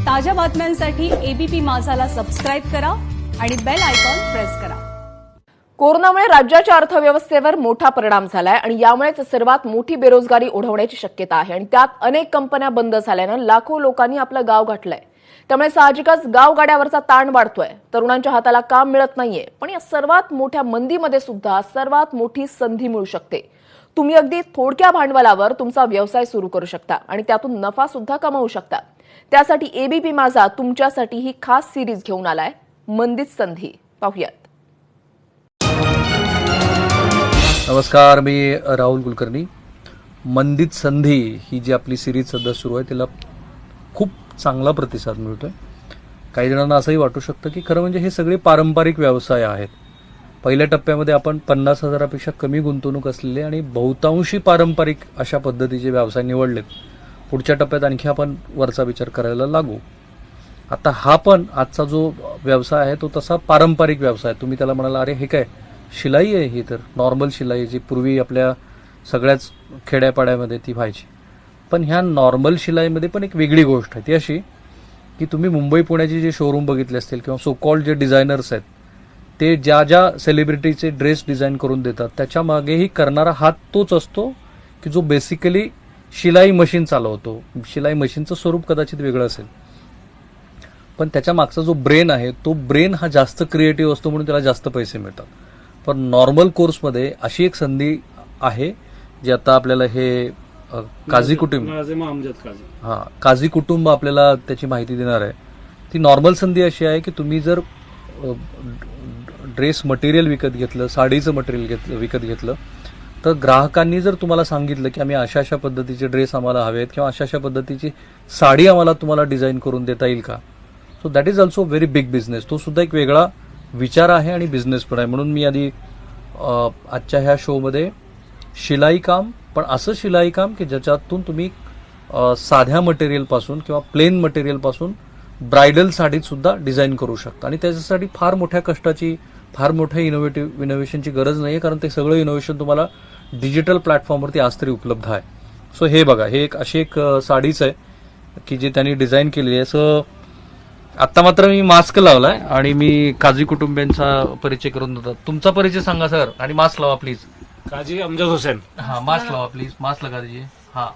ताज्या बातम्यांसाठी ABP माझाला subscribe करा आणि बेल आयकॉन प्रेस करा. कोरोनामुळे राज्याच्या अर्थव्यवस्थेवर मोठा परिणाम झालाय आणि यामुळेच सर्वात मोठी बेरोजगारी ओढवण्याची शक्यता आहे आणि त्यात अनेक कंपन्या बंद झाल्यानं लाखो लोकांनी आपलं गाव गाठलंय. त्यामुळे साहजिकच गावगाड्यावरचा ताण वाढतोय. तरुणांच्या हाताला काम मिळत नाहीये, पण या सर्वात मोठ्या मंदीमध्ये सुद्धा सर्वात मोठी संधी मिळू शकते. तुम्ही अगदी थोडक्या भांडवलावर तुमचा व्यवसाय सुरू करू शकता आणि त्यातून नफा सुद्धा कमावू शकता. त्यासाठी एबीपी माझा तुमच्यासाठी ही खास सिरीज घेऊन आलाय, मंदीत संधी. पाहूयात. नमस्कार, मी राहुल कुलकर्णी. मंदीत संधी ही जी आपली सिरीज सध्या सुरू आहे तिला खूप चांगला प्रतिसाद मिळतोय. काही जणांना असंही वाटू शकतं की खरं म्हणजे हे सगळे पारंपरिक व्यवसाय आहेत. पहिल्या टप्प्यामध्ये आपण 50,000पेक्षा कमी गुंतवणूक असलेले आणि बहुतांशी पारंपरिक अशा पद्धतीचे व्यवसाय निवडलेत. पुढच्या टप्प्यात आणखी आपण वरचा विचार करायला लागू. आता हा पण आजचा जो व्यवसाय आहे तो तसा पारंपरिक व्यवसाय. तुम्ही त्याला म्हणाला अरे हे काय शिलाई आहे, ही तर नॉर्मल शिलाई जी पूर्वी आपल्या सगळ्याच खेड्यापाड्यामध्ये ती व्हायची. पण ह्या नॉर्मल शिलाईमध्ये पण एक वेगळी गोष्ट आहे. ती अशी की तुम्ही मुंबई पुण्याचे जे शोरूम बघितले असतील किंवा सो कॉल्ड जे डिझायनर्स आहेत ते ज्या ज्या सेलिब्रिटीचे ड्रेस डिझाईन करून देतात त्याच्या मागेही करणारा हात तोच असतो की जो बेसिकली शिलाई मशीन चालवतो. शिलाई मशीनचं स्वरूप कदाचित वेगळं असेल, पण त्याच्या मागचा जो ब्रेन आहे तो ब्रेन हा जास्त क्रिएटिव्ह असतो म्हणून त्याला जास्त पैसे मिळतात. पण नॉर्मल कोर्समध्ये अशी एक संधी आहे जी आता आपल्याला हे काझी कुटुंब काझी कुटुंब आपल्याला त्याची माहिती देणार आहे. ती नॉर्मल संधी अशी आहे की तुम्ही जर ड्रेस मटेरियल विकत घेतलं, साडीचं मटेरियल विकत घेतलं तर ग्राहकांनी जर तुम्हाला सांगितलं की आम्ही अशा अशा पद्धतीचे ड्रेस आम्हाला हवेत किंवा अशा अशा पद्धतीची साडी आम्हाला तुम्हाला डिझाईन करून देता येईल का, so that is also very big business. तो सुद्धा एक वेगळा विचार आहे आणि बिझनेस पण आहे. म्हणून मी आधी आजच्या ह्या शोमध्ये शिलाई काम, पण असं शिलाई काम की ज्याच्यातून तुम्ही साध्या मटेरियलपासून किंवा प्लेन मटेरियलपासून ब्रायडल साडीत सुद्धा डिझाईन करू शकता. आणि त्याच्यासाठी फार मोठ्या कष्टाची, फार मोठ्या इनोव्हेशनची गरज नाही, कारण ते सगळं इनोव्हेशन तुम्हाला डिजिटल प्लॅटफॉर्मवरती आज तरी उपलब्ध आहे. सो हे बघा, हे एक अशी एक साडीच आहे की जी त्यांनी डिझाईन केलेली आहे. सो आता मात्र मी मास्क लावलाय आणि मी काझी कुटुंबियांचा परिचय करून देतात. तुमचा परिचय सांगा सर, आणि मास्क लावा प्लीज. काजी अमजद हुसैन. हाँ, मास्क लावा प्लीज, मास्क लगा दीजिए. हाँ,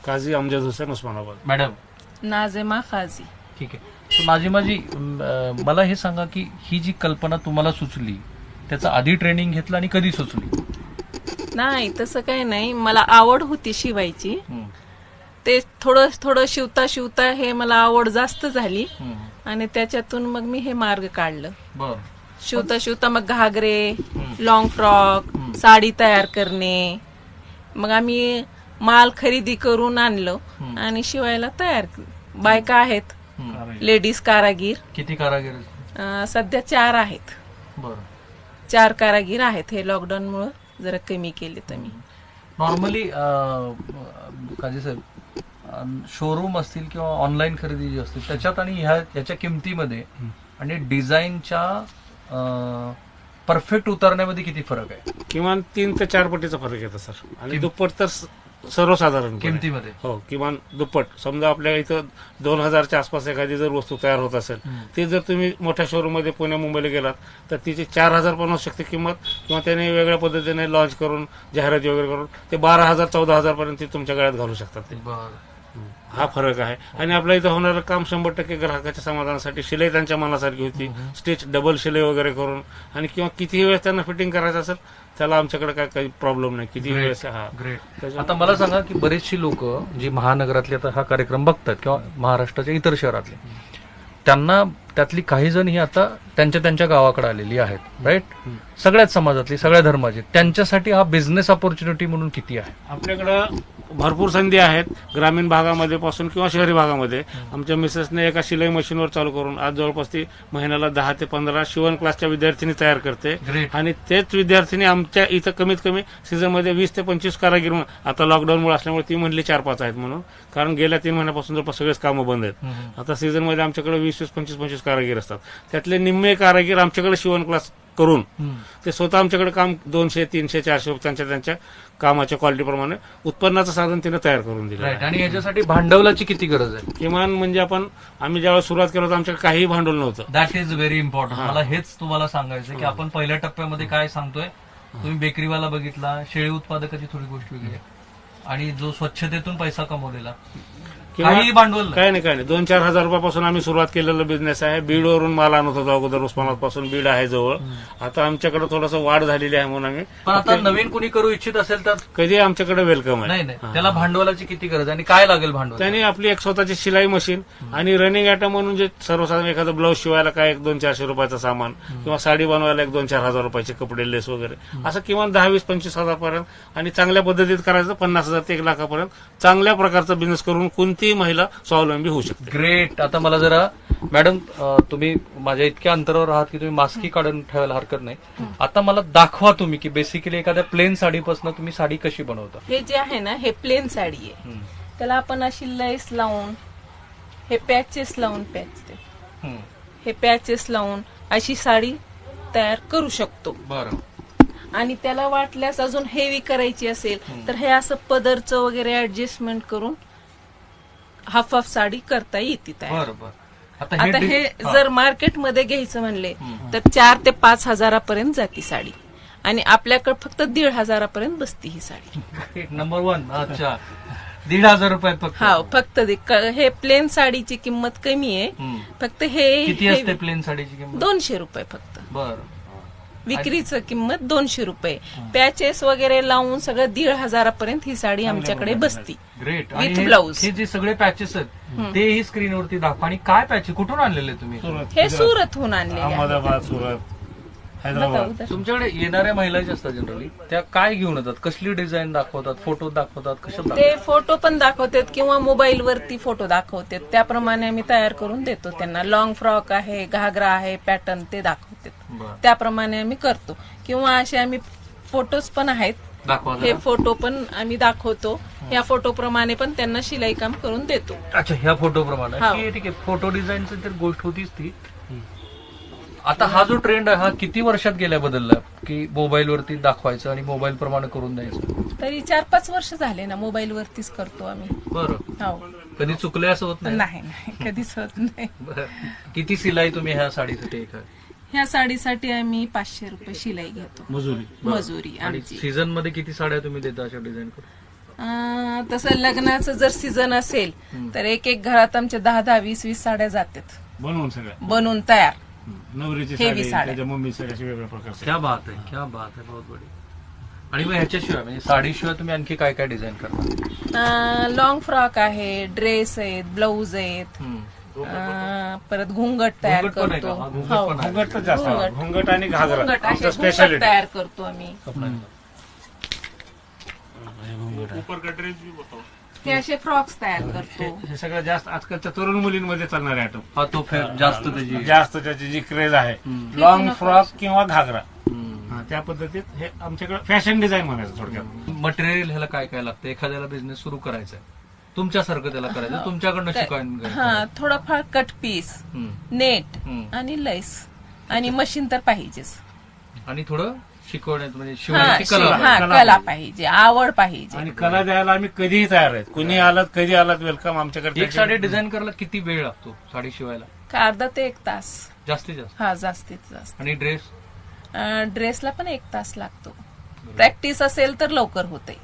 काजी अमजद हुसैन उस्मानाबाद. मॅडम नाझिमा खाजी. ठीक आहे. सो नाझिमाजी, मला हे सांगा की ही जी कल्पना तुम्हाला सुचली त्याचं आधी ट्रेनिंग घेतलं आणि कधी सुचली? नाही, तसं काही नाही. मला आवड होती शिवायची. ते थोडं थोडं शिवता शिवता हे मला आवड जास्त झाली आणि त्याच्यातून मग मी हे मार्ग काढलं. बर. शिवता शिवता मग घागरे, लॉंग फ्रॉक, साडी तयार करणे. मग आम्ही माल खरेदी करून आणलं आणि शिवायला तयार. बायका आहेत, लेडीज कारागीर. किती कारागीर? सध्या 4 आहेत. बर. 4 कारागीर आहेत. हे लॉकडाऊन मुळे जरा कमी केले तर मी. नॉर्मली काजी साहेब, शोरूम असतील किंवा ऑनलाईन खरेदी जी असतील त्याच्यात आणि ह्याच्या किमतीमध्ये आणि डिझाईनच्या परफेक्ट उतरण्यामध्ये किती फरक आहे? किमान 3 ते 4 पटीचा फरक येतो सर. आणि दुप्पट तर सर्वसाधारण किमतीमध्ये. हो, किमान दुप्पट. समजा आपल्या इथं 2000च्या आसपास एखादी जर वस्तू तयार होत असेल, ती जर तुम्ही मोठ्या शोरूम मध्ये पुण्या मुंबईला गेलात तर तिची 4000 पण असू शकते किंमत, किंवा त्याने वेगळ्या पद्धतीने लॉन्च करून जाहिराती वगैरे करून ते 12,000 14,000 पर्यंत ती तुमच्या गळ्यात घालू शकतात. ते हा फरक आहे. आणि आपल्या इथं होणारं काम 100% ग्राहकाच्या समाधानासाठी. शिलाई त्यांच्या मनासारखी होती, स्टिच डबल शिलाई वगैरे करून, आणि किंवा कितीही वेळेस त्यांना फिटिंग करायचं असेल त्याला आमच्याकडे काय काही प्रॉब्लेम नाही. किती वेळेस. हा, ग्रेट. आता मला सांगा की बरेचशी लोक जी महानगरातले आता हा कार्यक्रम बघतात किंवा महाराष्ट्राच्या इतर शहरातले, त्यांना त्यातली काही जण ही आता त्यांच्या गावाकडे आलेली आहेत, राईट? सगळ्याच समाजातली, सगळ्या धर्माची. त्यांच्यासाठी हा बिझनेस ऑपॉर्च्युनिटी म्हणून किती आहे? आपल्याकडं भरपूर संधी आहेत, ग्रामीण भागामध्ये पासून किंवा शहरी भागामध्ये. आमच्या मिसेसने एका शिलाई मशीनवर चालू करून आज जवळपास ती महिन्याला 10 ते 15 शिवण क्लासच्या विद्यार्थिनी तयार करते. आणि तेच विद्यार्थिनी आमच्या इथं कमीत कमी सीझनमध्ये 20 ते 25 कारागीर. आता लॉकडाऊनमुळे असल्यामुळे ती म्हणली 4-5 आहेत म्हणून, कारण गेल्या 3 महिन्यापासून जवळपास सगळेच कामं बंद आहेत. आता सीझनमध्ये आमच्याकडे 20-25 कारागीर असतात. त्यातले निम्मे कारागीर आमच्याकडे शिवण क्लास करून ते स्वतः आमच्याकडे काम 200, 300, 400 रुपये त्यांच्या कामाच्या क्वालिटीप्रमाणे उत्पन्नाचं साधन तिने तयार करून दिलं आहे. आणि याच्यासाठी भांडवलाची किती गरज आहे? किमान म्हणजे आम्ही ज्यावेळेस सुरुवात केली होती आमच्याकडे काहीही भांडवल नव्हतं. That is very important. मला हेच तुम्हाला सांगायचं की आपण पहिल्या टप्प्यामध्ये काय सांगतोय, तुम्ही बेकरीवाला बघितला, शेळी उत्पादकाची थोडी गोष्ट वेगळी आहे, आणि जो स्वच्छतेतून पैसा कमवलेला, काही भांडवल काय नाही 2-4 हजार रुपयापासून आम्ही सुरुवात केलेला बिझनेस आहे. बीडवरून माल आणत होतो अगोदर, उस्मानाबाद पासून बीड आहे जवळ. आता आमच्याकडे थोडंसं वाढ झालेली आहे म्हणून आम्ही. पण आता नवीन कोणी करू इच्छित असेल तर कधी आमच्याकडे वेलकम आहे. नाही, त्याला भांडवलाची किती गरज आहे आणि काय लागेल भांडवल? त्यांनी आपली एक स्वतःची शिलाई मशीन आणि रनिंग आयटम म्हणून जे सर्वसाधारण एखादं ब्लाऊज शिवायला काय 100-400 रुपयाचं सामान, किंवा साडी बनवायला 1-4 हजार रुपयाचे कपडे, लेस वगैरे, असं किमान 10-20-25 हजारपर्यंत, आणि चांगल्या पद्धतीत करायचं 50,000 ते 1 लाखापर्यंत चांगल्या प्रकारचा बिझनेस करून कोणतीही महिला स्वावलंबी होऊ शकते. ग्रेट. आता मला जरा मॅडम, तुम्ही माझ्या इतक्या अंतरावर आहात की तुम्ही मास्कही काढून ठेवायला हरकत नाही. आता मला दाखवा तुम्ही की बेसिकली एखाद्या प्लेन साडीपासून तुम्ही साडी कशी बनवता. हे जे आहे ना, हे प्लेन साडी आहे. त्याला आपण अशी लेस लावून, हे पॅचेस लावून, हे पॅचेस लावून अशी साडी तयार करू शकतो. बरं. आणि त्याला वाटल्यास अजून हेवी करायची असेल तर हे असं पदरचं वगैरे ऍडजस्टमेंट करून हाफ साडी करता येते तयार. बरं. आता हे जर मार्केटमध्ये घ्यायचं म्हणले तर 4 ते 5 हजारापर्यंत जाती साडी, आणि आपल्याकडे फक्त 1,500 हजारापर्यंत बसती ही साडी. नंबर 1. अच्छा, 1,500 रुपयात फक्त. हा, फक्त हे प्लेन साडीची किंमत कमी आहे. फक्त हे किती असते प्लेन साडीची किंमत? 200 रुपये फक्त. बरं. विक्रीचं किंमत 200 रुपये. पॅचेस वगैरे लावून सगळं 1,500 हजारापर्यंत ही साडी आमच्याकडे बसती. ग्रेट. With blouse. हे जे सगळे पॅचेस आहेत तेही स्क्रीनवरती दाखवा. आणि काय पॅचेस कुठून आणलेले तुम्ही? हे सुरतहून आणलेले आहे. अहमदाबाद, सुरत, हैदराबाद. तुमच्याकडे येणाऱ्या महिला ज्या असतात जनरली त्या काय घेऊन येतात? कसली डिझाईन दाखवतात, फोटो दाखवतात, कशा? ते फोटो पण दाखवतात किंवा मोबाईल वरती फोटो दाखवतात, त्याप्रमाणे आम्ही तयार करून देतो त्यांना. लॉंग फ्रॉक आहे, घागरा आहे, पॅटर्न ते दाखवतात, त्याप्रमाणे आम्ही करतो. किंवा असे आम्ही फोटोज पण आहेत, हे फोटो पण आम्ही दाखवतो. या फोटो प्रमाणे पण त्यांना शिलाई काम करून देतो. अच्छा, ह्या फोटो प्रमाणे. हो. ठीक आहे. फोटो डिझाईनची तर गोष्ट होतीच ती. आता हा जो ट्रेंड आहे हा किती वर्षात गेल्या बदलला की मोबाईल वरती दाखवायचं आणि मोबाईल प्रमाणे करून द्यायचं? तरी 4-5 वर्ष झाले ना, मोबाईल वरतीच करतो आम्ही. बरं. हो. कधी चुकले असं होत नाही? नाही, कधीच होत नाही. किती शिलाई तुम्ही ह्या साडीसाठी? ह्या साडीसाठी आम्ही 500 रुपये शिलाई घेतो, मजुरी आमची. सीझन मध्ये किती साड्या तुम्ही देता अशा डिझाईन करून? तसं लग्नाचं जर सीझन असेल तर एक घरात आमच्या 10-10, 20-20 साड्या जातात बनवून सगळ्या, बनवून तयार. नवरीची हेवी साडी, साड्या. त्याच्या मम्मीची अशा वेगळ्या प्रकारच्या. क्या बात आहे, क्या बात आहे, बहुत बढिया. आणि मग ह्याच्याशिवाय म्हणजे साडीशिवाय तुम्ही आणखी काय काय डिझाईन करता? लॉंग फ्रॉक आहे, ड्रेस आहेत, ब्लाऊज आहेत, परत घुंगट तयार घुंगट पण आहे करतो. का? हा, घुंगट हो. पण आहे. घुंगट तर जास्त आहे. घुंगट आणि घागरा घुंगट असे आमचं घुंगट स्पेशालिटी. तयार करतो आम्ही. हे असे फ्रॉक्स तयार करतो. हे सगळं जास्त आजकालच्या तरुण मुलींमध्ये चालणारे आयटम. हा, तो जास्त त्याची जास्त त्याची जी क्रेज आहे, लॉंग फ्रॉक किंवा घागरा. हा, त्या पद्धतीत हे आमच्याकडे फॅशन डिझाईन म्हणायचं थोडक्यात. मटेरियल ह्याला काय काय लागतं? एखाद्याला बिझनेस सुरू करायचा आहे, तुमच्यासारखं त्याला करायचं, तुमच्याकडनं शिकायला. हा, थोडंफार कट पीस, नेट आणि लैस आणि मशीन तर पाहिजेच. आणि थोडं शिकवण्यात म्हणजे हा, शिवण्याची कला. कला पाहिजे, आवड पाहिजे. आणि कला द्यायला आम्ही कधीही तयार आहेत. कुणी आलात, कधी आलात, वेलकम आमच्याकडे. एक साडी डिझाईन करायला किती वेळ लागतो साडी शिवायला? अर्धा ते 1 तास. जास्तीत जास्त? हा, जास्तीत जास्त. आणि ड्रेस? ड्रेसला पण 1 तास लागतो. प्रॅक्टिस असेल तर लवकर होते.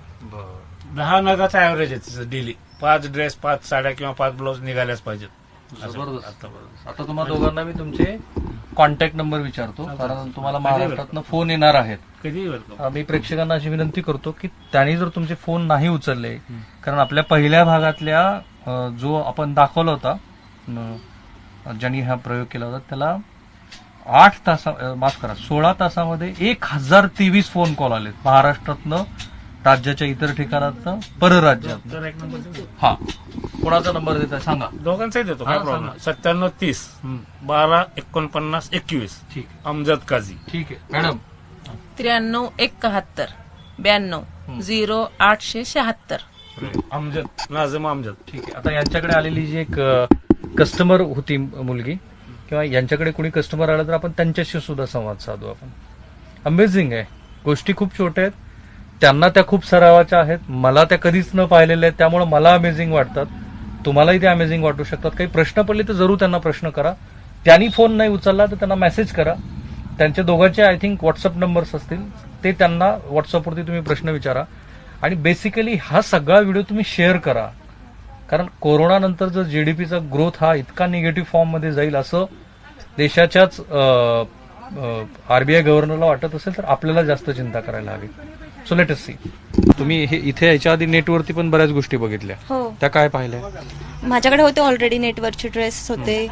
10 नगाचा ऍव्हरेज आहे तिचं डेली. 5 ड्रेस, 5 साड्या किंवा 5 ब्लाऊज निघाल्याच पाहिजेत. जबरदस्त. आता तुम्हाला दोघांना मी तुमचे कॉन्टॅक्ट नंबर विचारतो, कारण तुम्हाला महाराष्ट्रातनं फोन येणार आहेत. कधीही वेलकम. मी प्रेक्षकांना अशी विनंती करतो की त्यांनी जर तुमचे फोन नाही उचलले, कारण आपल्या पहिल्या भागातल्या जो आपण दाखवला होता, ज्यांनी हा प्रयोग केला होता, त्याला 16 तासामध्ये 1023 फोन कॉल आले महाराष्ट्रातनं, राज्याच्या इतर ठिकाणातनं, परराज्यात. तर एक नंबर देतो. हा, कोणाचा नंबर देताय सांगा. दोघांचाही देतो, काय हा, प्रॉब्लेम. सांगा. 9730 12 49 21. ठीक अमजद काझी. ठीक आहे मॅडम. 93 71 92 0876. अमजद, नाझिम अमजद. ठीक आहे. आता यांच्याकडे आलेली जी एक कस्टमर होती मुलगी, किंवा यांच्याकडे कोणी कस्टमर आला तर आपण त्यांच्याशी सुद्धा संवाद साधू. आपण अमेझिंग आहे. गोष्टी खूप छोट्या आहेत, त्यांना त्या खूप सरावाच्या आहेत, मला त्या कधीच न पाहिलेल्या आहेत, त्यामुळे मला अमेझिंग वाटतात. तुम्हालाही ते अमेझिंग वाटू शकतात. काही प्रश्न पडले तर जरूर त्यांना प्रश्न करा. त्यांनी फोन नाही उचलला तर त्यांना मेसेज करा. त्यांच्या दोघांचे आय थिंक व्हॉट्सअप नंबर्स असतील, ते त्यांना व्हॉट्सअपवरती तुम्ही प्रश्न विचारा. आणि बेसिकली हा सगळा व्हिडिओ तुम्ही शेअर करा, कारण कोरोना नंतर जर जीडीपीचा ग्रोथ हा इतका निगेटिव्ह फॉर्ममध्ये जाईल असं देशाच्याच आरबीआय गव्हर्नरला वाटत असेल तर आपल्याला जास्त चिंता करायला हवी. So let us see. तुम्ही हे इथे याच्या आधी नेटवरती पण बऱ्याच गोष्टी बघितल्या, हो, त्या काय पाहिल्या? माझ्याकडे होते ऑलरेडी नेटवरचे ड्रेस होते,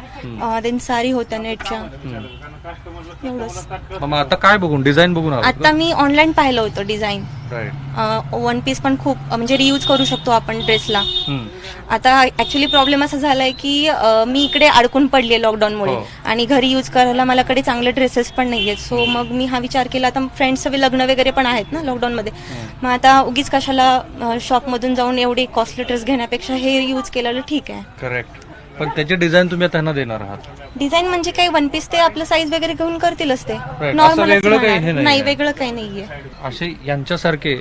देन साडी होत्या नेटच्या, एवढंच. मग आता काय बघून, डिझाईन बघून आला? आता मी ऑनलाईन पाहिलं होतं डिझाईन. राईट. वन पीस पण खूप म्हणजे रियूज करू शकतो आपण ड्रेसला. आता ऍक्च्युली प्रॉब्लेम असा झालाय की मी इकडे अडकून पडलीये लॉकडाऊनमुळे, हो. आणि घरी यूज करायला माझ्याकडे चांगले ड्रेसेस पण नाहीयेत. सो मग मी हा विचार केला, आता फ्रेंड्सचे लग्न वगैरे पण आहेत ना लॉकडाऊनमध्ये, मग आता उगीच कशाला शॉपमधून जाऊन एवढे कॉस्टली ड्रेस घेण्यापेक्षा हे यूज केलेलं ठीक आहे. करेक्ट. पण त्याचे डिझाईन तुम्ही त्यांना देणार आहात? डिझाईन म्हणजे काही वन पीस ते आपलं साईज वगैरे घेऊन करतीलच ते. असं नॉर्मल वेगळं काही हे नाहीये. नाही, वेगळं काही नाहीये. असे यांच्यासारखे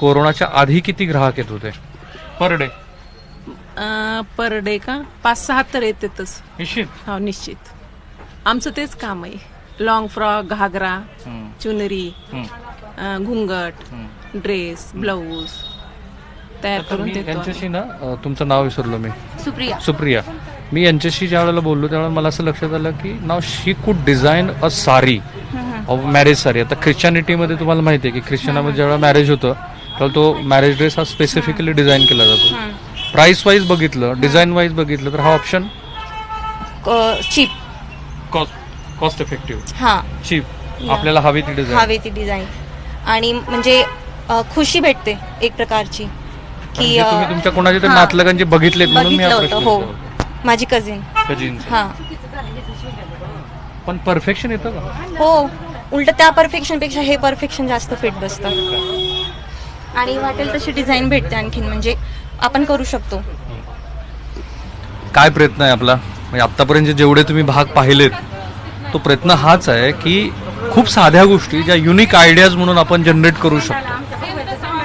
कोरोनाच्या आधी किती ग्राहक येत होते पर डे? पर डे का 5-6 तर येतातच. निश्चित. हो, निश्चित. आमचं तेच काम आहे. लॉंग फ्रॉक, घागरा, चुनरी, घुंगट, ड्रेस, ब्लाऊज तयार करून देतो. यांच्याशी ना तुमचं नाव विसरलो मी. सुप्रिया. सुप्रिया. मी यांच्याशी ज्या वेळेला बोललो त्यावेळेला मला असं लक्षात आलं की नाव शी कुड डिझाईन अ सारी, मॅरेज सारी. आता ख्रिश्चनिटीमध्ये तुम्हाला माहिती आहे की ख्रिश्चनामध्ये ज्यावेळेला मॅरेज होतं त्यावेळेला तो मॅरेज ड्रेस हा स्पेसिफिकली डिझाईन केला जातो. प्राइस वाईज बघितलं, डिझाईन वाईज बघितलं तर हा ऑप्शन चीप, कॉस्ट इफेक्टिव्ह, हा, चीप, आपल्याला हवी ती डिझाईन. हवी ती डिझाईन, आणि म्हणजे खुशी भेटते एक प्रकारची की तुम्ही तुमच्या कोणाच्या तरी हा, नातलगांचे बघितलेत म्हणून मी बघितलं हा होतं. प्रश्न हो, विचारला. माझी कझिन. कजिन्स. हा, पण परफेक्शन येतं का? हो, उलट त्या परफेक्शन पेक्षा हे परफेक्शन जास्त फिट बसतं, आणि वाटेल तशी डिझाईन भेटते आणखीन, म्हणजे आपण करू शकतो. काय प्रयत्न आहे आपला? म्हणजे आतापर्यंत जेवढे तुम्ही भाग पाहिलेत तो प्रयत्न हाच आहे की खूप साध्या गोष्टी ज्या युनिक आयडियाज म्हणून आपण जनरेट करू शकतो.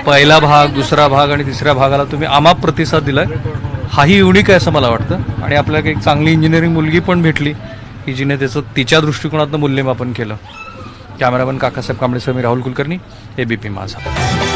पहिला भाग, दुसरा भाग आणि तिसऱ्या भागाला तुम्ही अमाप प्रतिसाद दिलाय. हाही युनिक आहे असं मला वाटतं. आणि आपल्याला एक चांगली इंजिनिअरिंग मुलगी पण भेटली की जिने त्याचं तिच्या दृष्टिकोनातनं मूल्यमापन केलं. कॅमेरामन काकासाहेब कांबळेसह मी राहुल कुलकर्णी, एबीपी माझा.